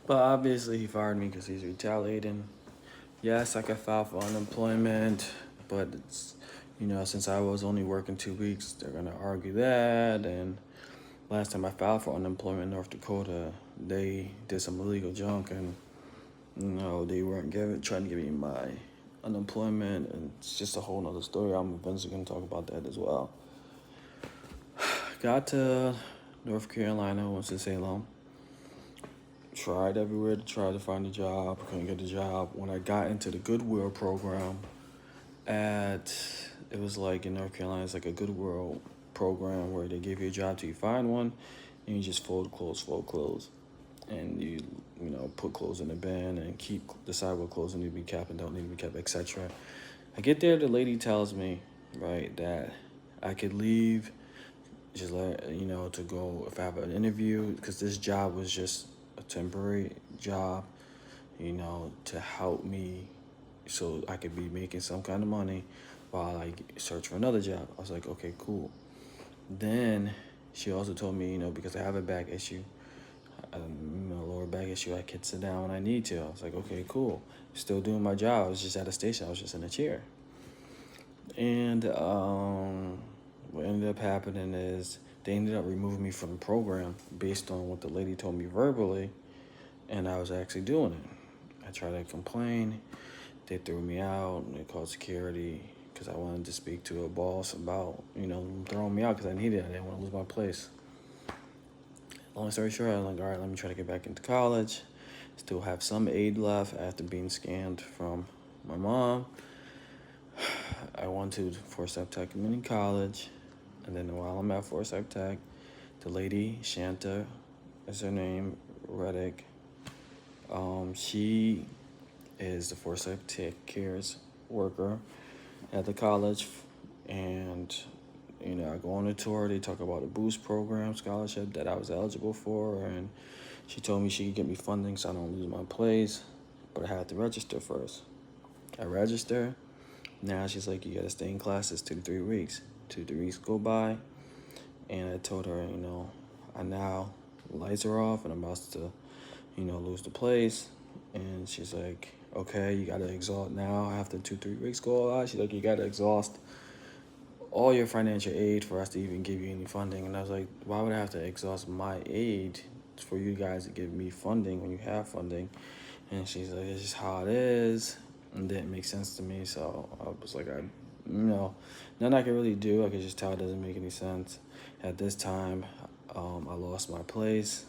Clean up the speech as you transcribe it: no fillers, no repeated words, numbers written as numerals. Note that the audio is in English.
But obviously he fired me because he's retaliating. Yes, I could file for unemployment, but it's, since I was only working 2 weeks, they're gonna argue that. And last time I filed for unemployment in North Dakota, they did some illegal junk, and they weren't trying to give me my unemployment, and it's just a whole nother story. I'm eventually gonna talk about that as well. Got to North Carolina, went to Salem. Tried everywhere to try to find a job, couldn't get a job. When I got into the Goodwill program it was like in North Carolina, it's like a Goodwill program where they give you a job till you find one, and you just fold clothes. And you put clothes in the bin and decide what clothes need to be kept and don't need to be kept, etc. I get there, the lady tells me, right, that I could leave, just to go if I have an interview, because this job was just a temporary job, to help me so I could be making some kind of money while I search for another job. I was like, okay, cool. Then she also told me, because I have a back issue, lower back issue, I can sit down when I need to. I was like, okay, cool. Still doing my job. I was just at a station. I was just in a chair. And what ended up happening is they ended up removing me from the program based on what the lady told me verbally, and I was actually doing it. I tried to complain. They threw me out. They called security because I wanted to speak to a boss about, throwing me out because I needed it. I didn't want to lose my place. Long story short, I was like, all right, let me try to get back into college. Still have some aid left after being scammed from my mom. I went to Forsyth Tech Community College. And then while I'm at Forsyth Tech, the lady, Shanta is her name, Reddick, she is the Forsyth Tech Cares worker at the college. And I go on a tour. They talk about a boost program scholarship that I was eligible for, and she told me she could get me funding so I don't lose my place, but I had to register first. I register. Now she's like, you gotta stay in classes 2 to 3 weeks. 2 to 3 weeks go by, and I told her, I now lights are off and I'm about to, lose the place. And she's like, okay, you gotta exhaust now after 2 3 weeks go by. She's like, you gotta exhaust all your financial aid for us to even give you any funding. And I was like, why would I have to exhaust my aid for you guys to give me funding when you have funding? And she's like, it's just how it is. And it didn't make sense to me. So I was like, nothing I can really do. I could just tell it doesn't make any sense. At this time, I lost my place.